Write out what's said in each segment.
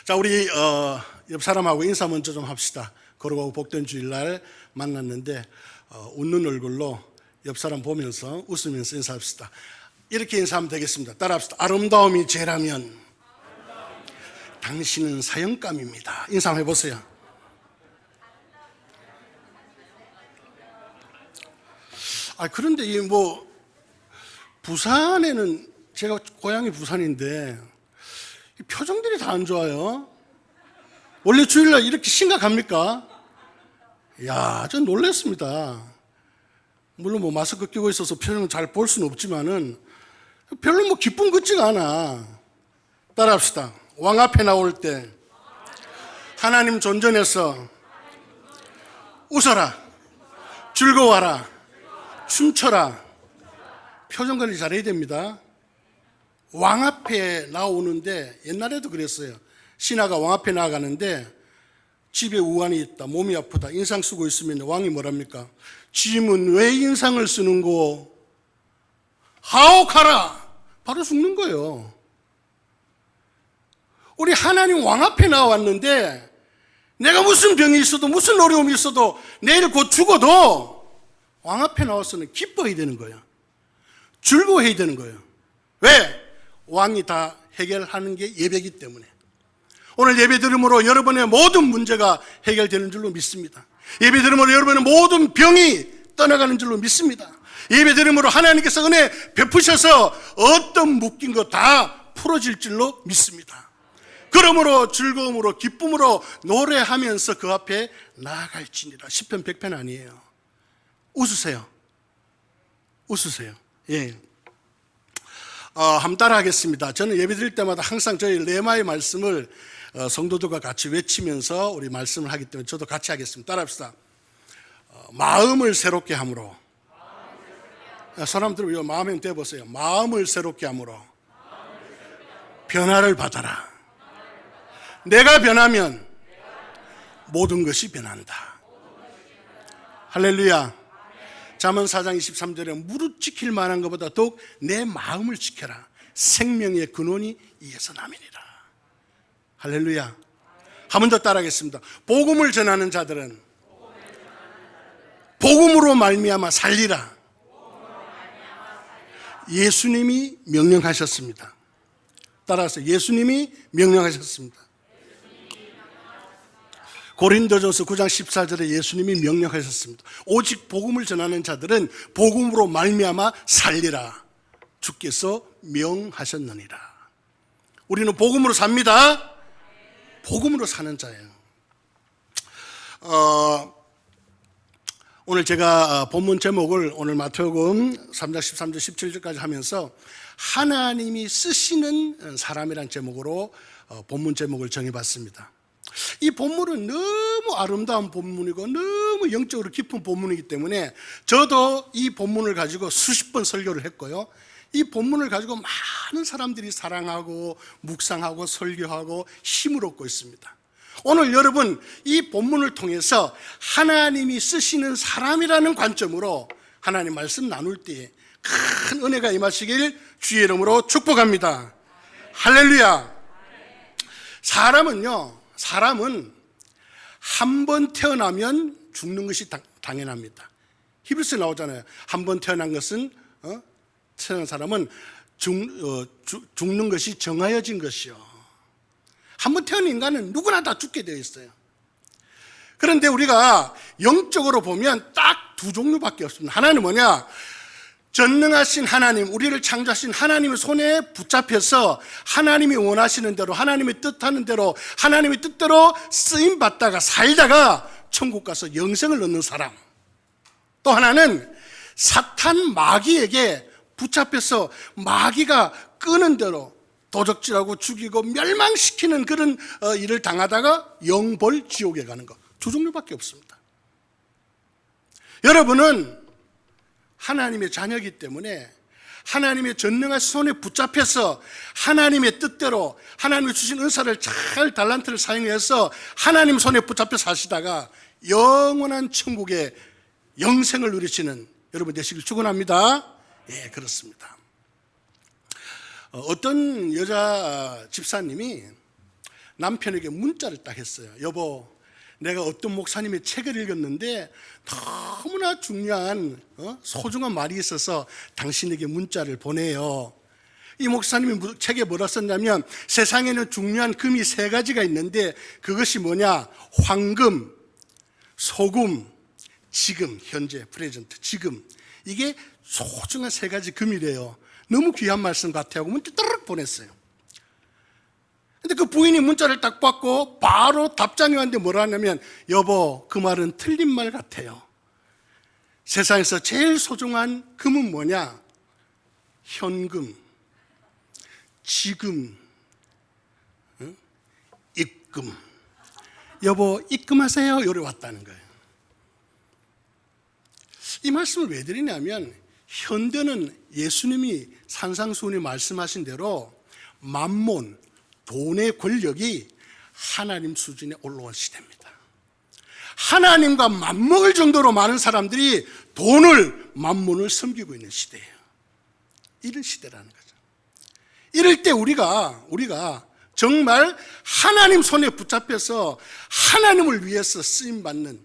자, 우리 옆 사람하고 인사 먼저 좀 합시다. 거룩하고 복된 주일날 만났는데 웃는 얼굴로 옆 사람 보면서 웃으면서 인사합시다. 이렇게 인사하면 되겠습니다. 따라합시다. 아름다움이 죄라면 당신은 사형감입니다. 인사 한번 해보세요. 그런데 부산에는, 제가 고향이 부산인데 표정들이 다 안 좋아요. 원래 주일날 이렇게 심각합니까? 전 놀랐습니다. 물론 마스크 끼고 있어서 표정을 잘 볼 수는 없지만은 별로 기쁨 같지가 않아. 따라합시다. 왕 앞에 나올 때 하나님 존전에서 웃어라, 즐거워라, 춤춰라. 표정 관리 잘해야 됩니다. 왕 앞에 나오는데 옛날에도 그랬어요. 신하가 왕 앞에 나가는데 집에 우환이 있다, 몸이 아프다, 인상 쓰고 있으면 왕이 뭐랍니까? 짐은 왜 인상을 쓰는고? 하옥하라. 바로 죽는 거예요. 우리 하나님 왕 앞에 나왔는데 내가 무슨 병이 있어도 무슨 어려움이 있어도 내일 곧 죽어도 왕 앞에 나와서는 기뻐해야 되는 거예요. 즐거워해야 되는 거예요. 왜? 왕이 다 해결하는 게 예배이기 때문에. 오늘 예배 드림으로 여러분의 모든 문제가 해결되는 줄로 믿습니다. 예배 드림으로 여러분의 모든 병이 떠나가는 줄로 믿습니다. 예배 드림으로 하나님께서 은혜 베푸셔서 어떤 묶인 거 다 풀어질 줄로 믿습니다. 그러므로 즐거움으로 기쁨으로 노래하면서 그 앞에 나아갈지니라. 시편 100편 아니에요. 웃으세요. 웃으세요. 예. 한번 따라하겠습니다. 저는 예배 드릴 때마다 항상 저희 레마의 말씀을 성도들과 같이 외치면서 우리 말씀을 하기 때문에 저도 같이 하겠습니다. 따라합시다. 마음을 새롭게 함으로. 사람들 마음에 대보세요. 마음을 새롭게 함으로 변화를 받아라. 내가 변하면 모든 것이 변한다. 할렐루야. 잠언 4장 23절에 무릇 지킬 만한 것보다 더욱 내 마음을 지켜라. 생명의 근원이 이에서 남이니라. 할렐루야. 한 번 더 따라하겠습니다. 복음을 전하는 자들은 복음으로 말미암아 살리라. 예수님이 명령하셨습니다. 따라서 예수님이 명령하셨습니다. 고린도전서 9장 14절에 예수님이 명령하셨습니다. 오직 복음을 전하는 자들은 복음으로 말미암아 살리라. 주께서 명하셨느니라. 우리는 복음으로 삽니다. 복음으로 사는 자예요. 오늘 제가 본문 제목을 오늘 마태복음 3장 13절 17절까지 하면서 하나님이 쓰시는 사람이란 제목으로 본문 제목을 정해봤습니다. 이 본문은 너무 아름다운 본문이고 너무 영적으로 깊은 본문이기 때문에 저도 이 본문을 가지고 수십 번 설교를 했고요. 이 본문을 가지고 많은 사람들이 사랑하고 묵상하고 설교하고 힘을 얻고 있습니다. 오늘 여러분 이 본문을 통해서 하나님이 쓰시는 사람이라는 관점으로 하나님 말씀 나눌 때 큰 은혜가 임하시길 주의 이름으로 축복합니다. 할렐루야. 사람은 한 번 태어나면 죽는 것이 당연합니다. 히브리서에 나오잖아요. 한 번 태어난 것은 태어난 사람은 죽는 것이 정하여진 것이요. 한 번 태어난 인간은 누구나 다 죽게 되어 있어요. 그런데 우리가 영적으로 보면 딱 두 종류밖에 없습니다. 하나는 뭐냐? 전능하신 하나님, 우리를 창조하신 하나님의 손에 붙잡혀서 하나님이 원하시는 대로, 하나님의 뜻하는 대로, 하나님의 뜻대로 쓰임받다가 살다가 천국 가서 영생을 얻는 사람. 또 하나는 사탄 마귀에게 붙잡혀서 마귀가 끄는 대로 도적질하고 죽이고 멸망시키는 그런 일을 당하다가 영벌 지옥에 가는 것. 두 종류밖에 없습니다. 여러분은 하나님의 자녀이기 때문에 하나님의 전능한 손에 붙잡혀서 하나님의 뜻대로 하나님이 주신 은사를 잘 달란트를 사용해서 하나님 손에 붙잡혀 사시다가 영원한 천국의 영생을 누리시는 여러분 되시길 축원합니다. 예, 그렇습니다. 어떤 여자 집사님이 남편에게 문자를 딱 했어요. 여보, 내가 어떤 목사님의 책을 읽었는데 너무나 중요한 소중한 말이 있어서 당신에게 문자를 보내요. 이 목사님이 책에 뭐라 썼냐면, 세상에는 중요한 금이 3가지가 있는데 그것이 뭐냐? 황금, 소금, 지금, 현재, 프레젠트, 지금. 이게 소중한 3가지 금이래요. 너무 귀한 말씀 같아요. 문자 따르륵 보냈어요. 근데 그 부인이 문자를 딱 받고 바로 답장이 왔는데 뭐라 하냐면, 여보, 그 말은 틀린 말 같아요. 세상에서 제일 소중한 금은 뭐냐? 현금, 지금, 입금. 여보, 입금하세요. 요래 왔다는 거예요. 이 말씀을 왜 드리냐면, 현대는 예수님이 산상수훈이 말씀하신 대로 만몬, 돈의 권력이 하나님 수준에 올라온 시대입니다. 하나님과 맞먹을 정도로 많은 사람들이 돈을, 만몬을 섬기고 있는 시대예요. 이런 시대라는 거죠. 이럴 때 우리가 정말 하나님 손에 붙잡혀서 하나님을 위해서 쓰임받는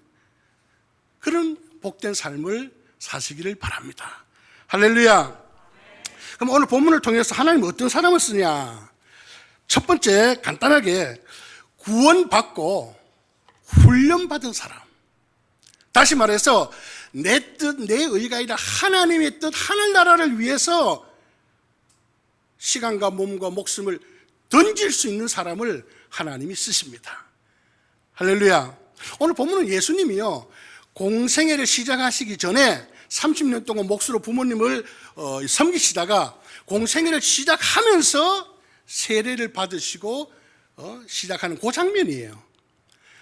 그런 복된 삶을 사시기를 바랍니다. 할렐루야. 그럼 오늘 본문을 통해서 하나님은 어떤 사람을 쓰냐? 첫 번째, 간단하게 구원받고 훈련받은 사람. 다시 말해서 내 뜻, 내 의가 아니라 하나님의 뜻, 하늘나라를 위해서 시간과 몸과 목숨을 던질 수 있는 사람을 하나님이 쓰십니다. 할렐루야. 오늘 본문은 예수님이요, 공생애를 시작하시기 전에 30년 동안 몫으로 부모님을 섬기시다가 공생애를 시작하면서 세례를 받으시고 시작하는 그 장면이에요.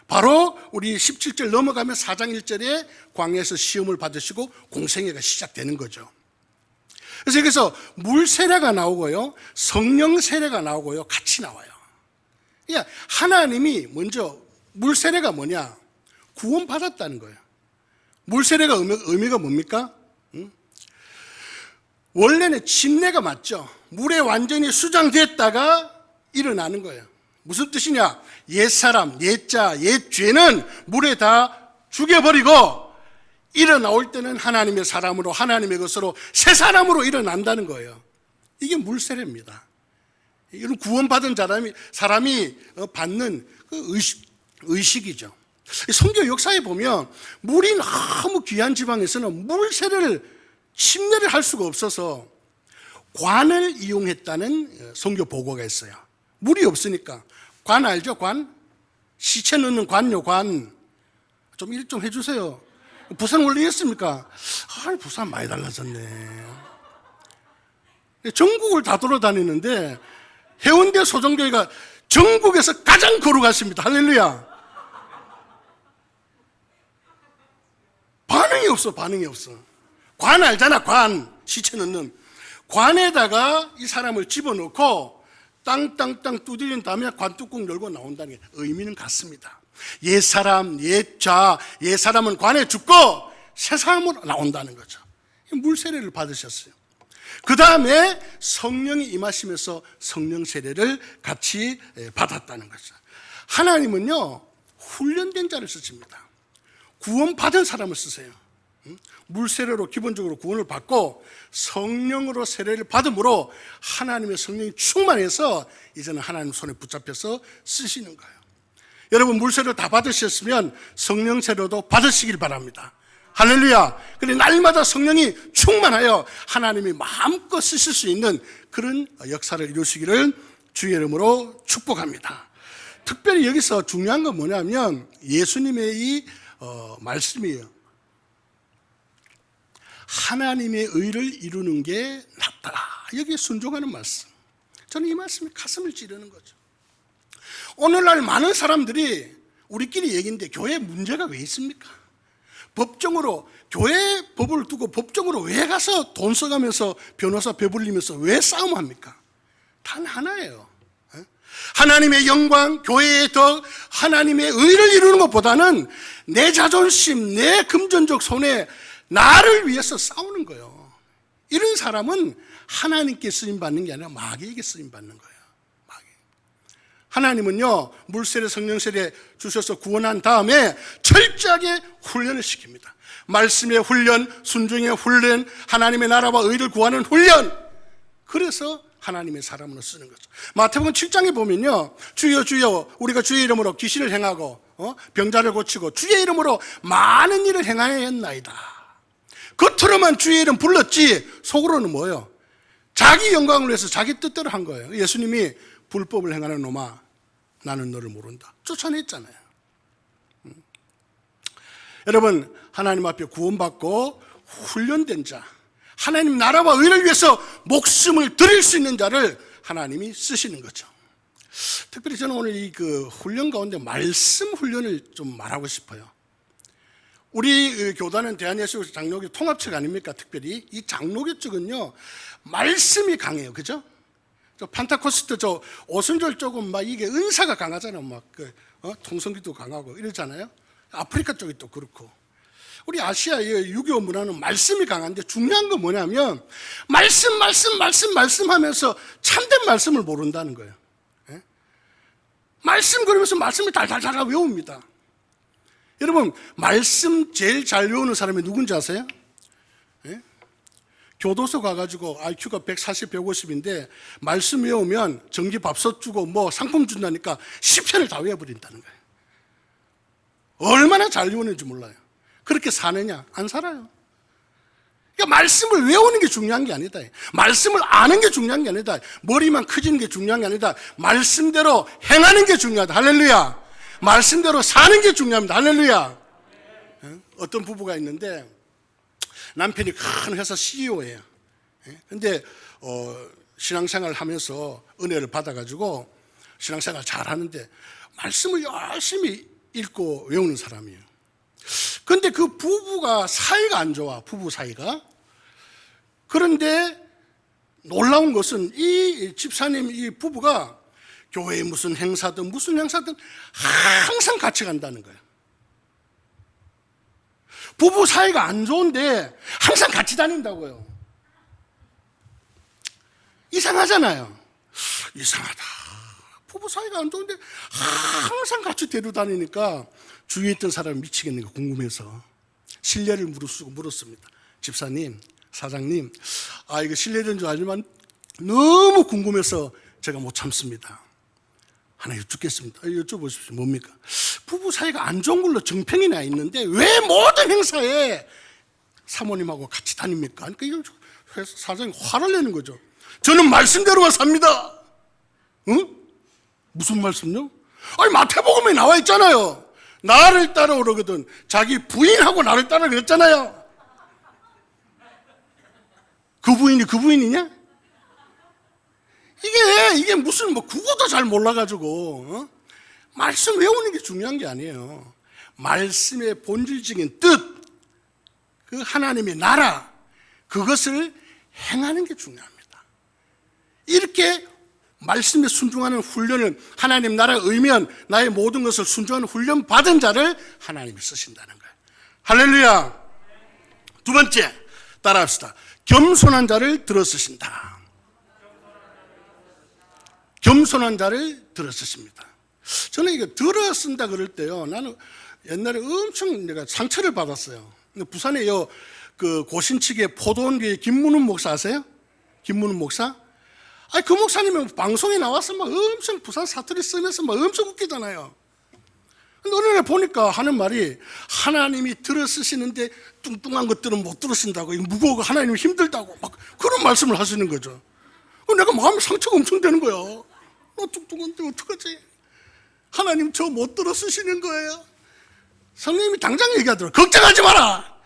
바로 우리 17절 넘어가면 4장 1절에 광야에서 시험을 받으시고 공생애가 시작되는 거죠. 그래서 여기서 물 세례가 나오고요, 성령 세례가 나오고요, 같이 나와요. 그러니까 하나님이 먼저, 물 세례가 뭐냐? 구원받았다는 거예요. 물 세례가 의미가 뭡니까? 원래는 침례가 맞죠. 물에 완전히 수장됐다가 일어나는 거예요. 무슨 뜻이냐? 옛사람, 옛자, 옛죄는 물에 다 죽여버리고 일어나올 때는 하나님의 사람으로, 하나님의 것으로 새 사람으로 일어난다는 거예요. 이게 물세례입니다. 이건 구원받은 사람이 받는 그 의식이죠. 성경 역사에 보면 물이 너무 귀한 지방에서는 물세례를, 침례를 할 수가 없어서 관을 이용했다는 성경 보고가 있어요. 물이 없으니까. 관 알죠? 관? 시체 넣는 관요, 관. 좀 일 좀 해주세요. 부산 원래 이랬습니까? 부산 많이 달라졌네. 전국을 다 돌아다니는데 해운대 소정교회가 전국에서 가장 거룩하십니다. 할렐루야. 반응이 없어. 관 알잖아, 관. 시체 넣는. 관에다가 이 사람을 집어넣고 땅땅땅 두드린 다음에 관뚜껑 열고 나온다는 게 의미는 같습니다. 옛사람, 옛자, 옛사람은 관에 죽고 새 사람으로 나온다는 거죠. 물세례를 받으셨어요. 그 다음에 성령이 임하시면서 성령 세례를 같이 받았다는 거죠. 하나님은요, 훈련된 자를 쓰십니다. 구원받은 사람을 쓰세요. 물세례로 기본적으로 구원을 받고 성령으로 세례를 받음으로 하나님의 성령이 충만해서 이제는 하나님 손에 붙잡혀서 쓰시는 거예요. 여러분, 물세례를 다 받으셨으면 성령 세례도 받으시길 바랍니다. 할렐루야. 그래, 날마다 성령이 충만하여 하나님이 마음껏 쓰실 수 있는 그런 역사를 이루시기를 주의 이름으로 축복합니다. 특별히 여기서 중요한 건 뭐냐면 예수님의 이 말씀이에요. 하나님의 의를 이루는 게 낫다. 여기에 순종하는 말씀. 저는 이 말씀이 가슴을 찌르는 거죠. 오늘날 많은 사람들이 우리끼리 얘기인데 교회에 문제가 왜 있습니까? 법정으로, 교회 법을 두고 법정으로 왜 가서 돈 써가면서 변호사 배불리면서 왜 싸움합니까? 단 하나예요. 하나님의 영광, 교회의 덕, 하나님의 의를 이루는 것보다는 내 자존심, 내 금전적 손해, 나를 위해서 싸우는 거예요. 이런 사람은 하나님께 쓰임받는 게 아니라 마귀에게 쓰임받는 거예요. 마귀. 하나님은요, 물세례 성령세례 주셔서 구원한 다음에 철저하게 훈련을 시킵니다. 말씀의 훈련, 순종의 훈련, 하나님의 나라와 의를 구하는 훈련. 그래서 하나님의 사람으로 쓰는 거죠. 마태복음 7장에 보면요, 주여 주여 우리가 주의 이름으로 귀신을 행하고 병자를 고치고 주의 이름으로 많은 일을 행하였나이다. 겉으로만 주의 이름 불렀지 속으로는 뭐예요? 자기 영광을 위해서 자기 뜻대로 한 거예요. 예수님이 불법을 행하는 놈아 나는 너를 모른다 쫓아냈잖아요. 여러분, 하나님 앞에 구원받고 훈련된 자, 하나님 나라와 의를 위해서 목숨을 드릴 수 있는 자를 하나님이 쓰시는 거죠. 특별히 저는 오늘 이 훈련 가운데 말씀 훈련을 좀 말하고 싶어요. 우리 교단은 대한예수교 장로교 통합체가 아닙니까? 특별히 이 장로교 쪽은요, 말씀이 강해요. 그죠? 저 판타코스트 저 오순절 쪽은 막 이게 은사가 강하잖아요. 막 통성기도 강하고 이러잖아요. 아프리카 쪽이 또 그렇고. 우리 아시아의 유교 문화는 말씀이 강한데 중요한 건 뭐냐면 말씀하면서 참된 말씀을 모른다는 거예요. 예? 말씀 그러면서 말씀을 달달달 외웁니다. 여러분, 말씀 제일 잘 외우는 사람이 누군지 아세요? 예? 교도소 가가지고 IQ가 140, 150인데 말씀 외우면 전기밥솥 주고 뭐 상품 준다니까 10편을 다 외워버린다는 거예요. 얼마나 잘 외우는지 몰라요. 그렇게 사느냐? 안 살아요. 그러니까 말씀을 외우는 게 중요한 게 아니다. 말씀을 아는 게 중요한 게 아니다. 머리만 커지는 게 중요한 게 아니다. 말씀대로 행하는 게 중요하다. 할렐루야. 말씀대로 사는 게 중요합니다. 할렐루야. 어떤 부부가 있는데 남편이 큰 회사 CEO예요. 근데 신앙생활을 하면서 은혜를 받아가지고 신앙생활 잘 하는데 말씀을 열심히 읽고 외우는 사람이에요. 근데 그 부부가 사이가 안 좋아. 부부 사이가. 그런데 놀라운 것은 이 집사님 이 부부가 교회에 무슨 행사든 항상 같이 간다는 거예요. 부부 사이가 안 좋은데 항상 같이 다닌다고요. 이상하잖아요. 이상하다. 부부 사이가 안 좋은데 항상 같이 데려다니니까 주위에 있던 사람이 미치겠는 거 궁금해서 신뢰를 물었습니다. 집사님, 사장님, 이거 신뢰된 줄 알지만 너무 궁금해서 제가 못 참습니다. 하나 여쭙겠습니다. 여쭤보십시오. 뭡니까? 부부 사이가 안 좋은 걸로 정평이 나 있는데 왜 모든 행사에 사모님하고 같이 다닙니까? 그러니까 사장님 화를 내는 거죠. 저는 말씀대로만 삽니다. 응? 무슨 말씀요? 마태복음에 나와 있잖아요. 나를 따라오거든 자기 부인하고 나를 따라 그랬잖아요. 그 부인이 그 부인이냐? 이게 무슨 국어도 잘 몰라가지고 말씀 외우는 게 중요한 게 아니에요. 말씀의 본질적인 뜻, 그 하나님의 나라, 그것을 행하는 게 중요합니다. 이렇게 말씀에 순종하는 훈련을, 하나님 나라의 의면 나의 모든 것을 순종하는 훈련 받은 자를 하나님이 쓰신다는 거예요. 할렐루야. 두 번째, 따라합시다. 겸손한 자를 들어 쓰신다. 겸손한 자를 들어 쓰십니다. 저는 이거 들어 쓴다 그럴 때요, 나는 옛날에 엄청 내가 상처를 받았어요. 부산에 그 고신측의 포도원교회 김문훈 목사 아세요? 김문훈 목사? 그 목사님은 방송에 나와서 막 엄청 부산 사투리 쓰면서 막 엄청 웃기잖아요. 근데 어느 날 보니까 하는 말이 하나님이 들어 쓰시는데 뚱뚱한 것들은 못 들으신다고, 무거워서 하나님이 힘들다고 막 그런 말씀을 하시는 거죠. 내가 마음에 상처가 엄청 되는 거야. 뚱뚱한데 어떡하지? 하나님 저 못 들어 쓰시는 거예요. 성령님이 당장 얘기하더라고요. 걱정하지 마라.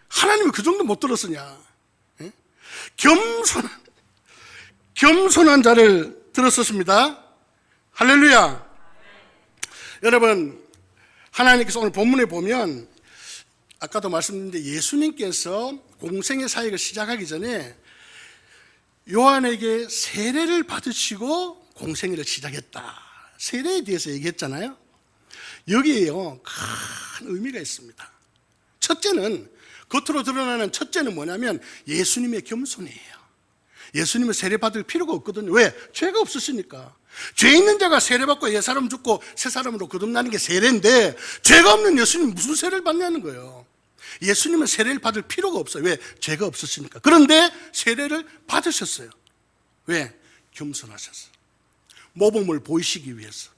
하나님이 그 정도 못 들어 쓰냐. 겸손한 자를 들어 썼습니다. 할렐루야. 여러분, 하나님께서 오늘 본문에 보면 아까도 말씀드렸는데 예수님께서 공생의 사역을 시작하기 전에 요한에게 세례를 받으시고 공생애를 시작했다. 세례에 대해서 얘기했잖아요. 여기에요, 큰 의미가 있습니다. 첫째는, 겉으로 드러나는 첫째는 뭐냐면 예수님의 겸손이에요. 예수님은 세례 받을 필요가 없거든요. 왜? 죄가 없으시니까. 죄 있는 자가 세례받고 옛사람 죽고 새사람으로 거듭나는 게 세례인데 죄가 없는 예수님 무슨 세례를 받냐는 거예요. 예수님은 세례를 받을 필요가 없어요. 왜? 죄가 없으시니까. 그런데 세례를 받으셨어요. 왜? 겸손하셔서. 모범을 보이시기 위해서.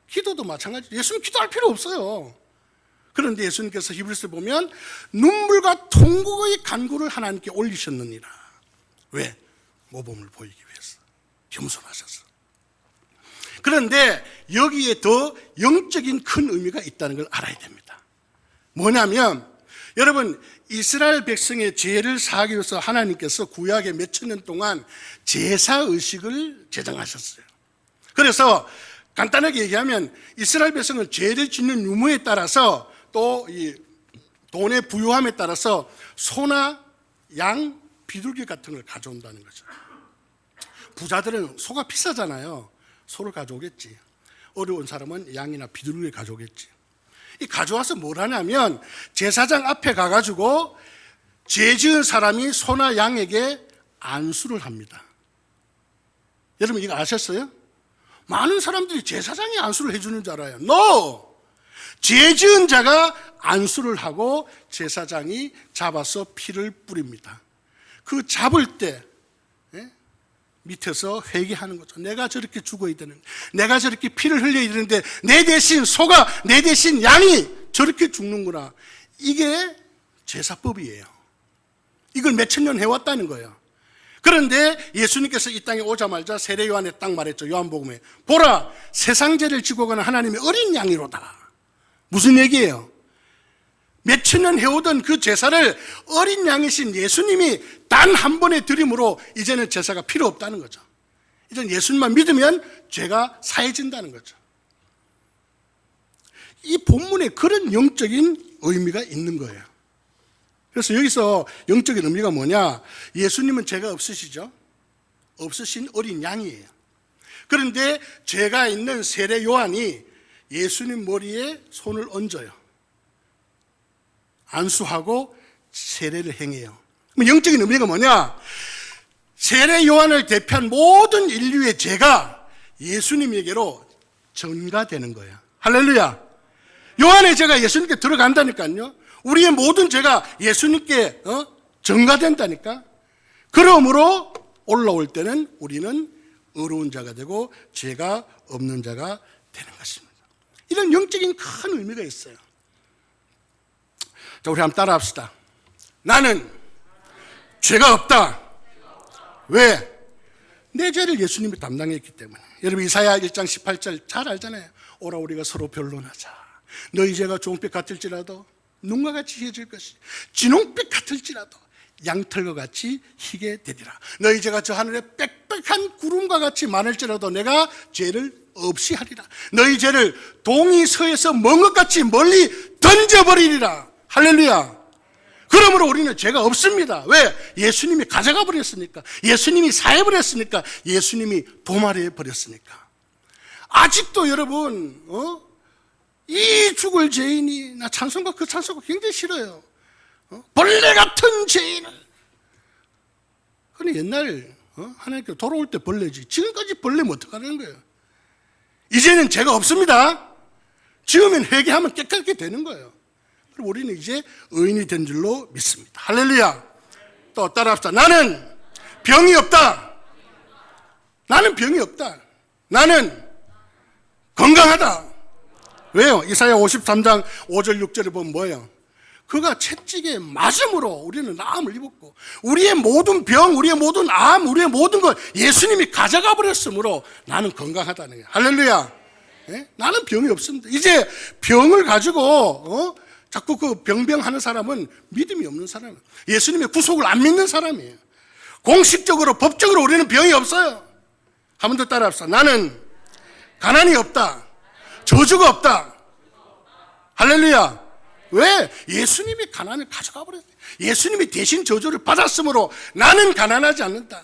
기도도 마찬가지. 예수님 기도할 필요 없어요. 그런데 예수님께서 히브리서에 보면 눈물과 통곡의 간구를 하나님께 올리셨느니라. 왜? 모범을 보이기 위해서. 겸손하셔서. 그런데 여기에 더 영적인 큰 의미가 있다는 걸 알아야 됩니다. 뭐냐면 여러분, 이스라엘 백성의 죄를 사하기 위해서 하나님께서 구약에 몇천 년 동안 제사의식을 제정하셨어요. 그래서 간단하게 얘기하면 이스라엘 백성은 죄를 짓는 유무에 따라서 또 이 돈의 부유함에 따라서 소나 양, 비둘기 같은 걸 가져온다는 거죠. 부자들은 소가 비싸잖아요. 소를 가져오겠지. 어려운 사람은 양이나 비둘기를 가져오겠지. 이 가져와서 뭘 하냐면 제사장 앞에 가가지고 죄 지은 사람이 소나 양에게 안수를 합니다. 여러분 이거 아셨어요? 많은 사람들이 제사장이 안수를 해주는 줄 알아요. No! 죄 지은 자가 안수를 하고 제사장이 잡아서 피를 뿌립니다. 그 잡을 때 밑에서 회개하는 거죠. 내가 저렇게 죽어야 되는, 내가 저렇게 피를 흘려야 되는데 내 대신 소가, 내 대신 양이 저렇게 죽는구나. 이게 제사법이에요. 이걸 몇천 년 해왔다는 거예요. 그런데 예수님께서 이 땅에 오자마자 세례 요한에 딱 말했죠. 요한복음에 보라, 세상 죄를 지고 가는 하나님의 어린 양이로다. 무슨 얘기예요? 몇천 년 해오던 그 제사를 어린 양이신 예수님이 단 한 번의 드림으로 이제는 제사가 필요 없다는 거죠. 이제는 예수님만 믿으면 죄가 사해진다는 거죠. 이 본문에 그런 영적인 의미가 있는 거예요. 그래서 여기서 영적인 의미가 뭐냐? 예수님은 죄가 없으시죠? 없으신 어린 양이에요. 그런데 죄가 있는 세례 요한이 예수님 머리에 손을 얹어요. 안수하고 세례를 행해요. 그럼 영적인 의미가 뭐냐? 세례 요한을 대표한 모든 인류의 죄가 예수님에게로 전가되는 거예요. 할렐루야. 요한의 죄가 예수님께 들어간다니까요. 우리의 모든 죄가 예수님께 전가된다니까. 그러므로 올라올 때는 우리는 의로운 자가 되고 죄가 없는 자가 되는 것입니다. 이런 영적인 큰 의미가 있어요. 자, 우리 한번 따라 합시다. 나는 죄가 없다. 왜? 내 죄를 예수님이 담당했기 때문에. 여러분 이사야 1장 18절 잘 알잖아요. 오라 우리가 서로 변론하자. 너희 죄가 종빛 같을지라도 눈과 같이 희해질 것이, 진홍빛 같을지라도 양털과 같이 희게 되리라. 너희 죄가 저 하늘에 빽빽한 구름과 같이 많을지라도 내가 죄를 없이 하리라. 너희 죄를 동이 서에서 먼 것 같이 멀리 던져버리리라. 할렐루야. 그러므로 우리는 죄가 없습니다. 왜? 예수님이 가져가 버렸으니까. 예수님이 사해버렸으니까. 예수님이 도말해 버렸으니까. 아직도 여러분 이 죽을 죄인이, 나 찬송가 그 찬송가 굉장히 싫어요. 벌레 같은 죄인을. 근데 옛날 하나님께 돌아올 때 벌레지. 지금까지 벌레면 어떡하는 거예요? 이제는 죄가 없습니다. 지으면 회개하면 깨끗하게 되는 거예요. 그리고 우리는 이제 의인이 된 줄로 믿습니다. 할렐루야. 또 따라합시다. 나는 병이 없다. 나는 병이 없다. 나는 건강하다. 왜요? 이사야 53장 5절 6절에 보면 뭐예요? 그가 채찍에 맞음으로 우리는 나음을 입었고 우리의 모든 병, 우리의 모든 암, 우리의 모든 것 예수님이 가져가 버렸으므로 나는 건강하다는 거예요. 할렐루야. 네? 나는 병이 없습니다. 이제 병을 가지고 자꾸 그 병병하는 사람은 믿음이 없는 사람이에요. 예수님의 구속을 안 믿는 사람이에요. 공식적으로 법적으로 우리는 병이 없어요. 한 번 더 따라합시다. 나는 가난이 없다. 저주가 없다. 할렐루야. 왜? 예수님이 가난을 가져가 버렸어요. 예수님이 대신 저주를 받았으므로 나는 가난하지 않는다.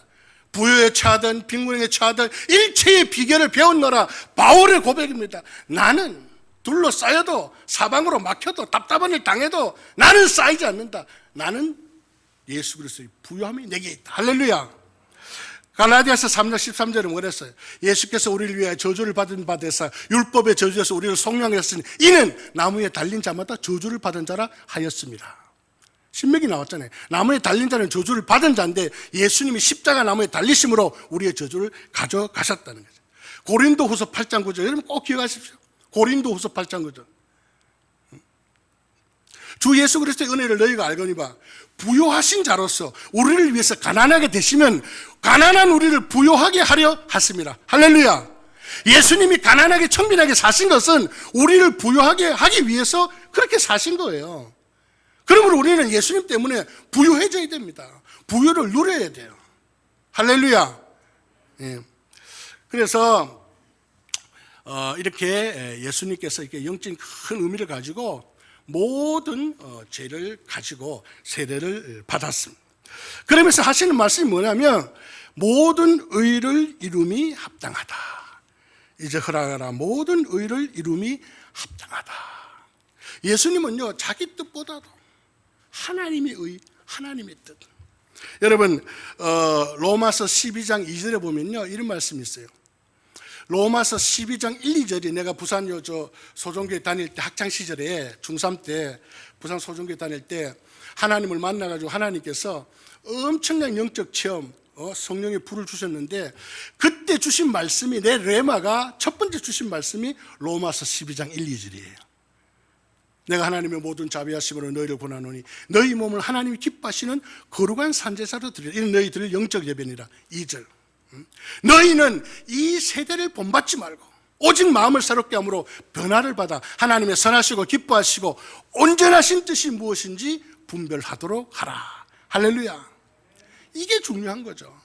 부여에 처하든 빈곤에 처하든 일체의 비결을 배웠노라. 바울의 고백입니다. 나는 둘러싸여도 사방으로 막혀도 답답한 일 당해도 나는 쌓이지 않는다. 나는 예수 그리스도의 부요함이 내게 있다. 할렐루야. 갈라디아서 3장 13절에 뭐랬어요? 예수께서 우리를 위하여 저주를 받은 바 되사 율법의 저주에서 우리를 속량하였으니 이는 나무에 달린 자마다 저주를 받은 자라 하였습니다. 신명기 나왔잖아요. 나무에 달린 자는 저주를 받은 자인데 예수님이 십자가 나무에 달리심으로 우리의 저주를 가져가셨다는 거죠. 고린도후서 8장 9절 여러분 꼭 기억하십시오. 고린도후서 8장 9절 주 예수 그리스도의 은혜를 너희가 알거니와 부요하신 자로서 우리를 위해서 가난하게 되시면 가난한 우리를 부요하게 하려 하십니다. 할렐루야. 예수님이 가난하게 청빈하게 사신 것은 우리를 부요하게 하기 위해서 그렇게 사신 거예요. 그러므로 우리는 예수님 때문에 부유해져야 됩니다. 부유를 누려야 돼요. 할렐루야. 예. 그래서 이렇게 예수님께서 이렇게 영적인 큰 의미를 가지고 모든 죄를 가지고 세례를 받았습니다. 그러면서 하시는 말씀이 뭐냐면 모든 의를 이룸이 합당하다. 이제 허락하라 모든 의를 이룸이 합당하다. 예수님은요 자기 뜻보다도 하나님의 의, 하나님의 뜻. 여러분 로마서 12장 2절에 보면요 이런 말씀이 있어요. 로마서 12장 1, 2절이 내가 부산 소종교회 다닐 때 학창시절에 중3 때 부산 소종교회 다닐 때 하나님을 만나가지고 하나님께서 엄청난 영적 체험 성령의 불을 주셨는데 그때 주신 말씀이 내 레마가 첫 번째 주신 말씀이 로마서 12장 1, 2절이에요. 내가 하나님의 모든 자비하심으로 너희를 권하노니 너희 몸을 하나님이 기뻐하시는 거룩한 산제사로 드리라. 이는 너희들의 영적 예배니라. 2절 너희는 이 세대를 본받지 말고 오직 마음을 새롭게 함으로 변화를 받아 하나님의 선하시고 기뻐하시고 온전하신 뜻이 무엇인지 분별하도록 하라. 할렐루야. 이게 중요한 거죠.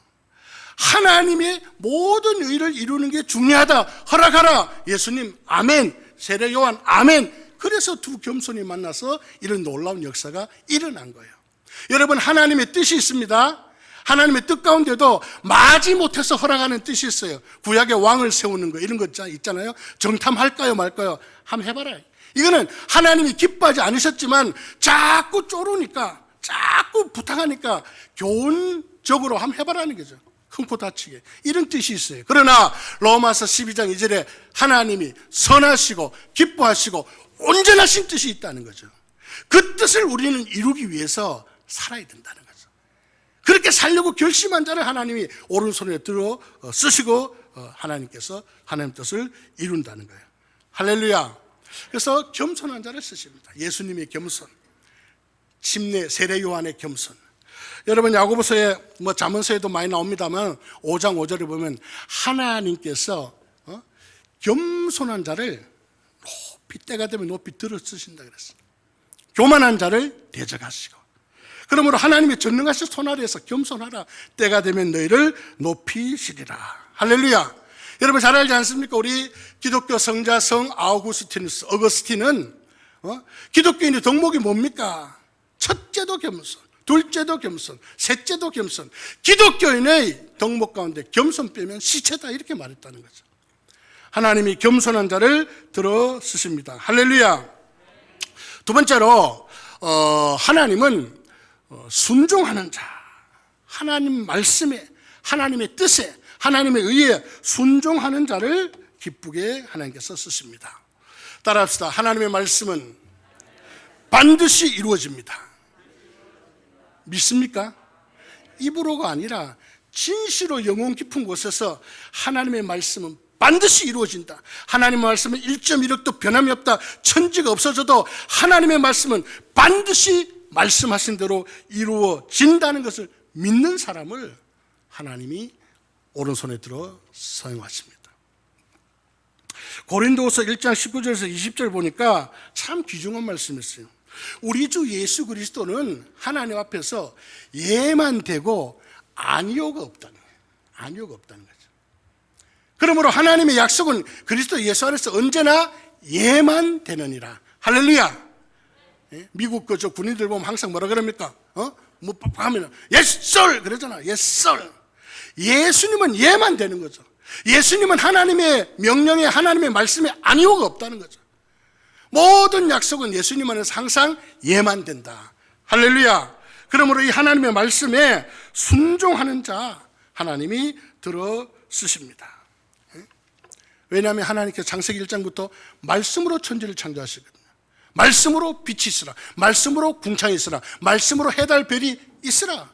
하나님의 모든 의를 이루는 게 중요하다. 허락하라. 예수님 아멘. 세례 요한 아멘. 그래서 두 겸손이 만나서 이런 놀라운 역사가 일어난 거예요. 여러분 하나님의 뜻이 있습니다. 하나님의 뜻 가운데도 마지못해서 허락하는 뜻이 있어요. 구약의 왕을 세우는 거 이런 거 있잖아요. 정탐할까요 말까요? 한번 해봐라. 이거는 하나님이 기뻐하지 않으셨지만 자꾸 쪼르니까 자꾸 부탁하니까 교훈적으로 한번 해봐라는 거죠. 큰 코 다치게 이런 뜻이 있어요. 그러나 로마서 12장 2절에 하나님이 선하시고 기뻐하시고 온전하신 뜻이 있다는 거죠. 그 뜻을 우리는 이루기 위해서 살아야 된다는 거죠. 그렇게 살려고 결심한 자를 하나님이 오른손에 들어 쓰시고 하나님께서 하나님 뜻을 이룬다는 거예요. 할렐루야. 그래서 겸손한 자를 쓰십니다. 예수님의 겸손, 침례 세례 요한의 겸손. 여러분 야고보서에 잠언서에도 많이 나옵니다만 5장 5절에 보면 하나님께서 겸손한 자를 높이 때가 되면 높이 들어 쓰신다 그랬어요. 교만한 자를 대적하시고 그러므로 하나님의 전능하신 손 아래에서 겸손하라. 때가 되면 너희를 높이시리라. 할렐루야. 여러분 잘 알지 않습니까? 우리 기독교 성자 성 어거스틴은 기독교인의 덕목이 뭡니까? 첫째도 겸손, 둘째도 겸손, 셋째도 겸손. 기독교인의 덕목 가운데 겸손 빼면 시체다 이렇게 말했다는 거죠. 하나님이 겸손한 자를 들어 쓰십니다. 할렐루야. 두 번째로 하나님은 순종하는 자, 하나님 말씀에, 하나님의 뜻에, 하나님의 의에 순종하는 자를 기쁘게 하나님께서 쓰십니다. 따라합시다. 하나님의 말씀은 반드시 이루어집니다. 믿습니까? 입으로가 아니라 진실로 영혼 깊은 곳에서 하나님의 말씀은 반드시 이루어진다. 하나님의 말씀은 1.1억도 변함이 없다. 천지가 없어져도 하나님의 말씀은 반드시 말씀하신 대로 이루어진다는 것을 믿는 사람을 하나님이 오른손에 들어 사용하십니다. 고린도후서 1장 19절에서 20절 보니까 참 귀중한 말씀이 있어요. 우리 주 예수 그리스도는 하나님 앞에서 예만 되고 아니오가 없다는 거예요. 아니오가 없다는 거죠. 그러므로 하나님의 약속은 그리스도 예수 안에서 언제나 예만 되느니라. 할렐루야. 미국 저 군인들 보면 항상 뭐라 그럽니까? 뭐 하면 yes sir 그러잖아. yes sir. 예수님은 예만 되는 거죠. 예수님은 하나님의 명령에 하나님의 말씀에 아니오가 없다는 거죠. 모든 약속은 예수님 안에서 항상 예만 된다. 할렐루야. 그러므로 이 하나님의 말씀에 순종하는 자, 하나님이 들어 쓰십니다. 왜냐하면 하나님께서 창세기 1장부터 말씀으로 천지를 창조하시거든요. 말씀으로 빛이 있으라, 말씀으로 궁창이 있으라, 말씀으로 해달 별이 있으라,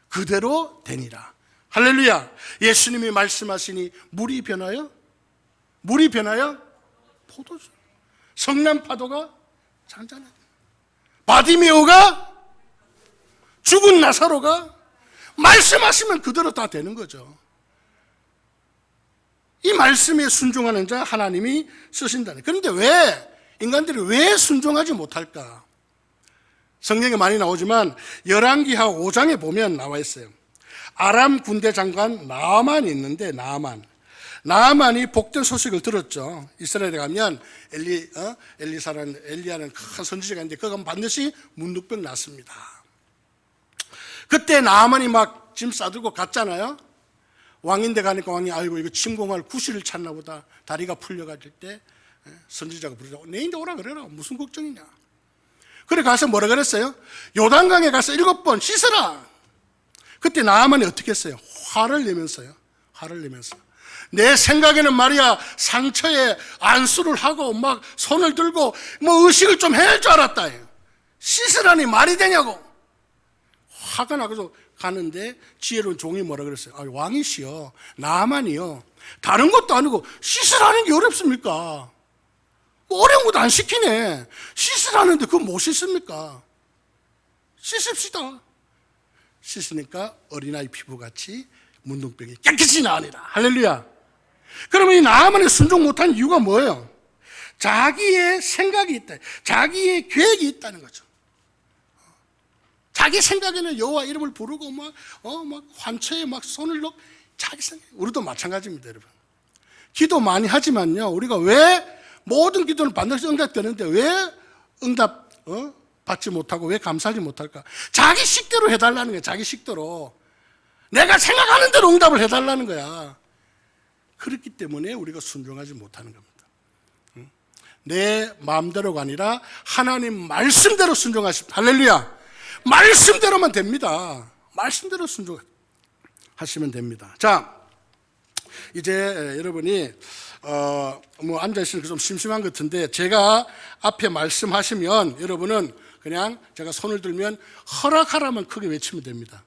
그대로 되니라. 할렐루야. 예수님이 말씀하시니 물이 변하여 포도주, 성난 파도가 잔잔하다. 바디메오가, 죽은 나사로가 말씀하시면 그대로 다 되는 거죠. 이 말씀에 순종하는 자 하나님이 쓰신다는. 그런데 왜 인간들이 왜 순종하지 못할까? 성경에 많이 나오지만 열왕기하 5장에 보면 나와 있어요. 아람 군대 장관 나아만이 있는데, 나아만이 복된 소식을 들었죠. 이스라엘에 가면 엘리야는 큰 선지자가 있는데 그가 반드시 문둥병 났습니다. 그때 나아만이 막 짐 싸들고 갔잖아요. 왕인데 가니까 왕이 아이고 이거 침공할 구실을 찾나 보다, 다리가 풀려가질 때 선지자가 부르자고 내인데 오라 그래라, 무슨 걱정이냐. 그래 가서 뭐라 그랬어요? 요단강에 가서 7번 씻어라. 그때 나아만이 어떻게 했어요? 화를 내면서 내 생각에는 말이야 상처에 안수를 하고 막 손을 들고 뭐 의식을 좀 해야 할 줄 알았다. 씻으라니 말이 되냐고 화가 나서 가는데 지혜로운 종이 뭐라 그랬어요? 아, 왕이시여, 나아만이요, 다른 것도 아니고 씻으라는 게 어렵습니까? 뭐 어려운 것도 안 시키네. 씻으라는데 그거 못 씻습니까? 씻읍시다. 씻으니까 어린아이 피부같이 문둥병이 깨끗이 나으니라. 할렐루야. 그러면 이 나아만이 순종 못한 이유가 뭐예요? 자기의 생각이 있다, 자기의 계획이 있다는 거죠. 자기 생각에는 여호와 이름을 부르고 막 환처에 막 손을 넣고 자기 생각. 우리도 마찬가지입니다, 여러분. 기도 많이 하지만요, 우리가 왜 모든 기도는 반드시 응답되는데 왜 응답 받지 못하고 왜 감사하지 못할까? 자기 식대로 해달라는 거야. 자기 식대로 내가 생각하는 대로 응답을 해달라는 거야. 그렇기 때문에 우리가 순종하지 못하는 겁니다. 내 마음대로가 아니라 하나님 말씀대로 순종하십니다. 할렐루야. 말씀대로만 됩니다. 말씀대로 순종하시면 됩니다. 자, 이제 여러분이 뭐 앉아있으니까 좀 심심한 것 같은데, 제가 앞에 말씀하시면 여러분은 그냥 제가 손을 들면 허락하라만 크게 외치면 됩니다.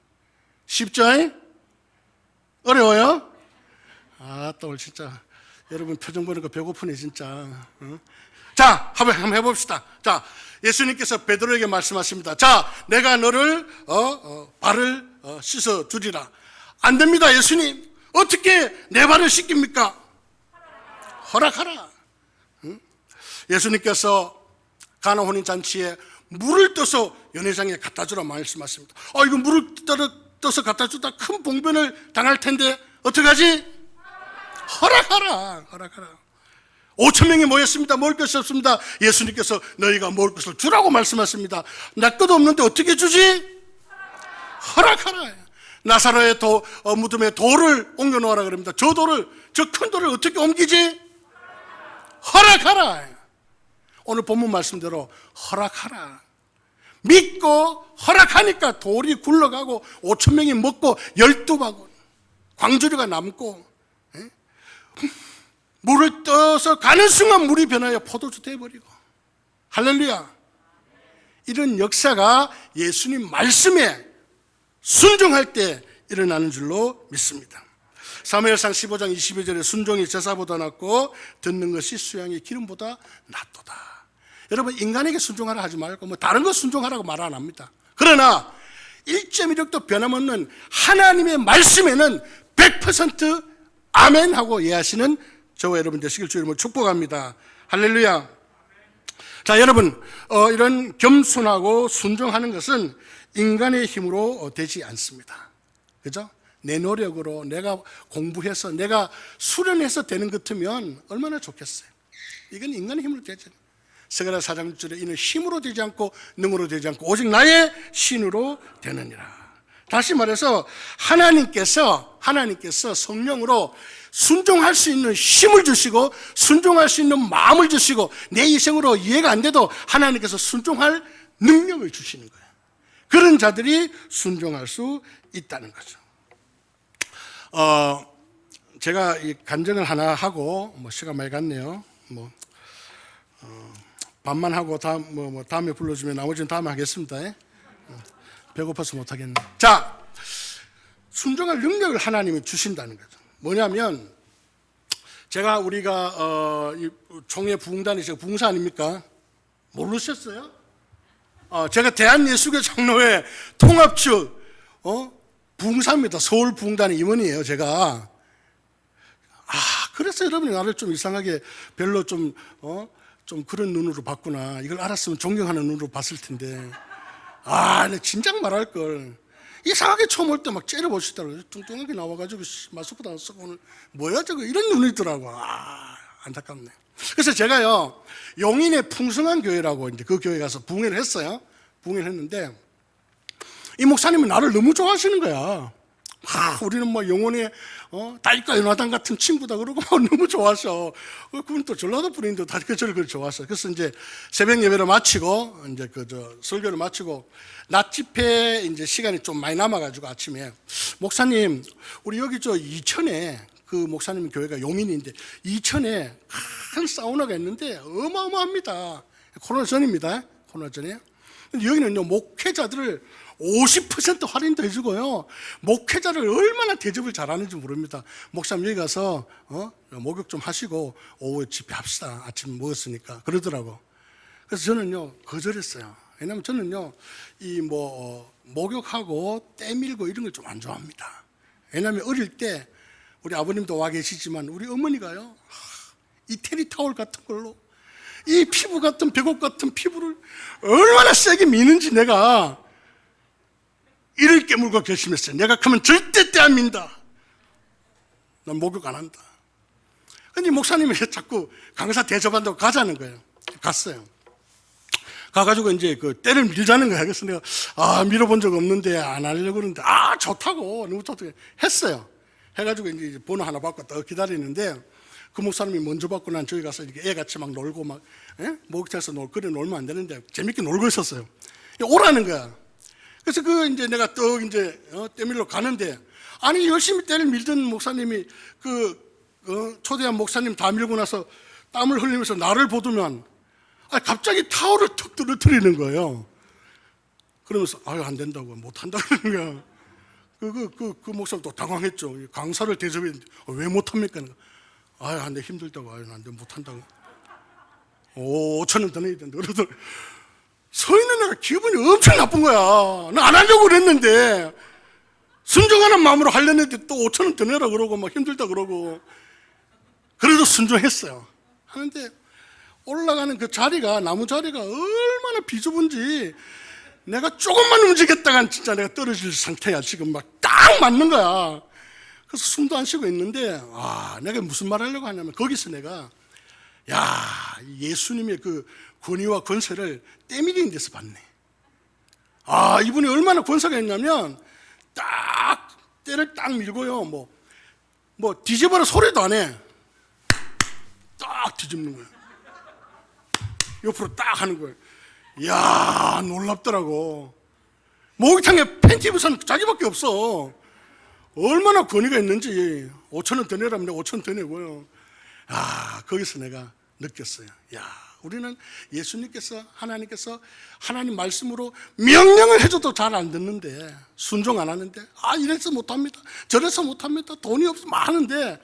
쉽죠? 어려워요? 아, 또 오늘 진짜 여러분 표정 보니까 배고프네 진짜. 자, 한번 해봅시다. 자, 예수님께서 베드로에게 말씀하십니다. 자, 내가 너를 발을 씻어 주리라. 안 됩니다, 예수님. 어떻게 내 발을 씻깁니까? 허락하라. 예수님께서 가나 혼인 잔치에 물을 떠서 연회장에 갖다 주라 말씀하십니다. 이거 물을 떠서 갖다 주다 큰 봉변을 당할 텐데 어떡하지? 허락하라. 5,000명이 모였습니다. 먹을 것이 없습니다. 예수님께서 너희가 먹을 것을 주라고 말씀하십니다. 나 것 없는데 어떻게 주지? 허락하라. 나사로의 무덤에 돌을 옮겨놓으라 그럽니다. 저 큰 돌을 어떻게 옮기지? 허락하라. 오늘 본문 말씀대로 허락하라. 믿고 허락하니까 돌이 굴러가고 5,000명이 먹고 12바구니 광주리가 남고, 물을 떠서 가는 순간 물이 변하여 포도주 돼버리고. 할렐루야. 이런 역사가 예수님 말씀에 순종할 때 일어나는 줄로 믿습니다. 사무엘상 15장 22절에 순종이 제사보다 낫고 듣는 것이 수양의 기름보다 낫도다. 여러분, 인간에게 순종하라 하지 말고 뭐 다른 것 순종하라고 말 안 합니다. 그러나 1.1획도 변함없는 하나님의 말씀에는 100% 아멘 하고 예하시는 저와 여러분 되시길 주 이름으로 축복합니다. 할렐루야. 자, 여러분, 이런 겸손하고 순종하는 것은 인간의 힘으로 되지 않습니다. 그죠? 내 노력으로 내가 공부해서 내가 수련해서 되는 것 같으면 얼마나 좋겠어요. 이건 인간의 힘으로 되지 않아요. 스가랴 4장 6절에 이는 힘으로 되지 않고 능으로 되지 않고 오직 나의 신으로 되느니라. 다시 말해서 하나님께서 성령으로 순종할 수 있는 힘을 주시고 순종할 수 있는 마음을 주시고 내 이생으로 이해가 안 돼도 하나님께서 순종할 능력을 주시는 거예요. 그런 자들이 순종할 수 있다는 거죠. 제가 이 간증을 하나 하고 시간 많이 갔네요. 반만 하고 다음에 불러주면 나머지는 다음에 하겠습니다. 배고파서 못 하겠네. 자, 순종할 능력을 하나님이 주신다는 거죠. 뭐냐면 우리가 이 총회 부흥단이 제가 부흥사 아닙니까? 모르셨어요? 제가 대한예수교 장로회 통합측 부흥사입니다. 서울 부흥단의 임원이에요, 제가. 그래서 여러분이 나를 좀 이상하게 별로 좀 그런 눈으로 봤구나. 이걸 알았으면 존경하는 눈으로 봤을 텐데. 내 진작 말할 걸. 이상하게 처음 올 때 막 째려보시더라고요. 뚱뚱하게 나와가지고 마스크도 안 쓰고 오늘 뭐야 저거 이런 눈이더라고. 안타깝네. 그래서 제가요 용인의 풍성한 교회라고 이제 그 교회 가서 부흥회를 했어요. 부흥회를 했는데 이 목사님은 나를 너무 좋아하시는 거야. 우리는 영혼의 다윗과 요나단 같은 친구다 그러고 너무 좋아하셔. 그분 또 전라도 분인데 다 저를 좋아하셔. 그래서 이제 새벽 예배를 마치고 이제 설교를 마치고 낮 집회 이제 시간이 좀 많이 남아가지고 아침에 목사님 우리 여기 이천에 그 목사님 교회가 용인인데 이천에 큰 사우나가 있는데 어마어마합니다. 코로나 전입니다. 코로나 전에. 근데 여기는요 목회자들을 50% 할인도 해주고요. 목회자를 얼마나 대접을 잘하는지 모릅니다. 목사님 여기 가서 목욕 좀 하시고 오후에 집회합시다. 아침 먹었으니까 그러더라고. 그래서 저는요 거절했어요. 왜냐하면 저는요 이 목욕하고 때밀고 이런 걸 좀 안 좋아합니다. 왜냐하면 어릴 때 우리 아버님도 와 계시지만 우리 어머니가요 이태리 타올 같은 걸로 이 피부 같은 백옥 같은 피부를 얼마나 세게 미는지 내가 이를 깨물고 결심했어요. 내가 그러면 절대 때 안 민다. 난 목욕 안 한다. 근데 목사님이 자꾸 강사 대접한다고 가자는 거예요. 갔어요. 가가지고 이제 때를 밀자는 거야. 그래서 내가 밀어본 적 없는데 안 하려고 그러는데 좋다고 너무 좋다고 했어요. 해가지고 이제 번호 하나 받고 딱 기다리는데 그 목사님이 먼저 받고 난 저기 가서 이렇게 애같이 막 놀고 목욕탕에서 그래 놀면 안 되는데 재밌게 놀고 있었어요. 오라는 거야. 그래서 이제 내가 때밀러 가는데 열심히 때를 밀던 목사님이 초대한 목사님 다 밀고 나서 땀을 흘리면서 나를 보더면 갑자기 타올을 툭 떨어뜨리는 거예요. 그러면서 안 된다고 못 한다 그러는 거야. 그 목사님도 당황했죠. 강사를 대접했는데 왜 못 합니까? 안 돼 힘들다고 안 돼 못 한다고. 5,000원 더 내야 된다 그러더니 서 있는 애가 기분이 엄청 나쁜 거야. 나 안 하려고 그랬는데 순종하는 마음으로 하려는데 또 5,000원 더 내라 그러고 막 힘들다 그러고 그래도 순종했어요. 하는데 올라가는 그 자리가 나무 자리가 얼마나 비좁은지 내가 조금만 움직였다간 진짜 내가 떨어질 상태야. 지금 막 딱 맞는 거야. 그래서 숨도 안 쉬고 있는데 내가 무슨 말 하려고 하냐면 거기서 내가 예수님의 그 권위와 권세를 때밀이는 데서 봤네. 이분이 얼마나 권세가 있냐면 딱 때를 딱 밀고요. 뒤집어라 소리도 안 해. 딱 뒤집는 거예요. 옆으로 딱 하는 거예요. 놀랍더라고. 목욕탕에 팬티 입은 사람 자기밖에 없어. 얼마나 권위가 있는지 5,000원 더 내라면 내가 5,000원 더 내고요. 거기서 내가 느꼈어요. 우리는 예수님께서 하나님께서 하나님 말씀으로 명령을 해줘도 잘 안 듣는데 순종 안 하는데 이래서 못합니다. 저래서 못합니다. 돈이 없어 하는데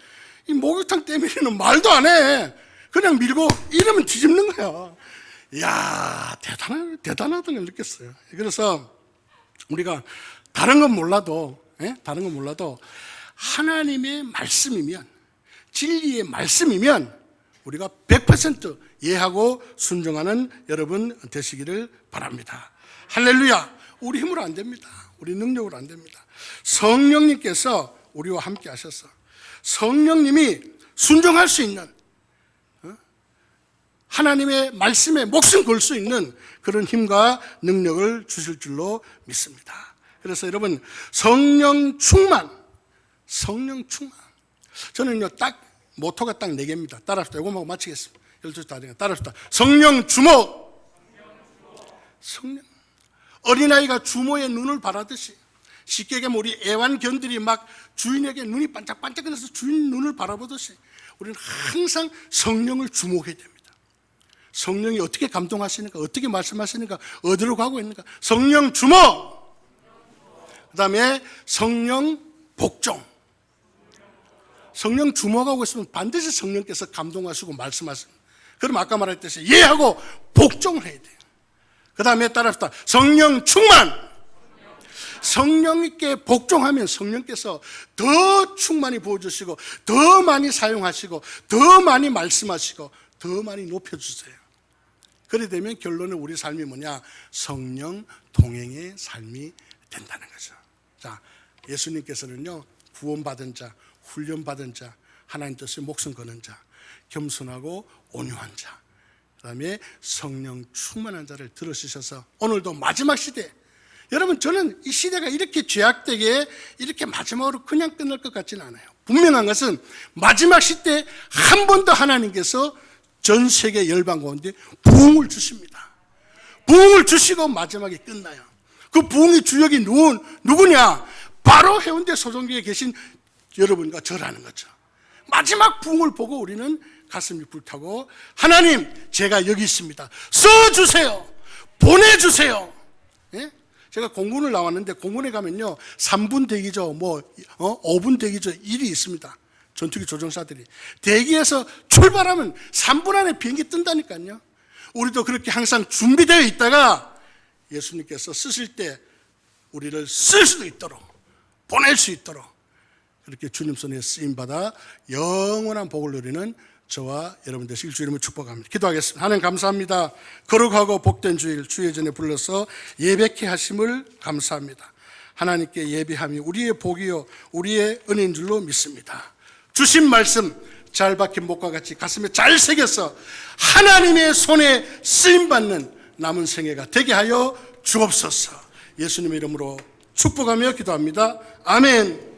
이 목욕탕 때밀이는 말도 안 해. 그냥 밀고 이러면 뒤집는 거야. 대단하다는 걸 느꼈어요. 그래서 우리가 다른 건 몰라도 하나님의 말씀이면 진리의 말씀이면 우리가 100% 이해하고 순종하는 여러분 되시기를 바랍니다. 할렐루야. 우리 힘으로 안 됩니다. 우리 능력으로 안 됩니다. 성령님께서 우리와 함께 하셔서 성령님이 순종할 수 있는 하나님의 말씀에 목숨 걸 수 있는 그런 힘과 능력을 주실 줄로 믿습니다. 그래서 여러분 성령 충만. 저는요 딱 모토가 딱 4개입니다. 따라합시다. 이거만 마치겠습니다. 12시 다 되니까 따라합시다. 성령 주모. 성령. 어린아이가 주모의 눈을 바라듯이 쉽게 얘기하면 우리 애완견들이 막 주인에게 눈이 반짝반짝해서 주인 눈을 바라보듯이 우리는 항상 성령을 주목해야 됩니다. 성령이 어떻게 감동하시는가, 어떻게 말씀하시는가, 어디로 가고 있는가. 성령 주목. 그 다음에 성령 복종. 성령 주목하고 있으면 반드시 성령께서 감동하시고 말씀하십니다. 그럼 아까 말했듯이 예하고 복종을 해야 돼요. 그 다음에 따라서 성령 충만. 성령께 복종하면 성령께서 더 충만히 부어주시고 더 많이 사용하시고 더 많이 말씀하시고 더 많이 높여주세요. 그래 되면 결론은 우리 삶이 뭐냐? 성령 동행의 삶이 된다는 거죠. 자, 예수님께서는요, 구원받은 자, 훈련받은 자, 하나님 뜻에 목숨 거는 자, 겸손하고 온유한 자, 그 다음에 성령 충만한 자를 들으셔서 오늘도 마지막 시대, 여러분 저는 이 시대가 이렇게 죄악되게 이렇게 마지막으로 그냥 끝날 것 같지는 않아요. 분명한 것은 마지막 시대에 한 번 더 하나님께서 전 세계 열방 가운데 부흥을 주십니다. 부흥을 주시고 마지막에 끝나요. 그 부흥의 주역이 누구냐? 바로 해운대 소정교회에 계신 여러분과 저라는 거죠. 마지막 부흥을 보고 우리는 가슴이 불타고 하나님 제가 여기 있습니다. 써주세요. 보내주세요. 예? 제가 공군을 나왔는데 공군에 가면요 3분 대기죠, 5분 대기죠, 일이 있습니다. 전투기 조종사들이 대기에서 출발하면 3분 안에 비행기 뜬다니까요. 우리도 그렇게 항상 준비되어 있다가 예수님께서 쓰실 때 우리를 쓸 수도 있도록, 보낼 수 있도록 그렇게 주님 손에 쓰임받아 영원한 복을 누리는 저와 여러분 되시길 주님을 축복합니다. 기도하겠습니다. 하나님 감사합니다. 거룩하고 복된 주일 주의 전에 불러서 예배케 하심을 감사합니다. 하나님께 예배함이 우리의 복이요 우리의 은혜인 줄로 믿습니다. 주신 말씀 잘 박힌 목과 같이 가슴에 잘 새겨서 하나님의 손에 쓰임받는 남은 생애가 되게 하여 주옵소서. 예수님의 이름으로 축복하며 기도합니다. 아멘.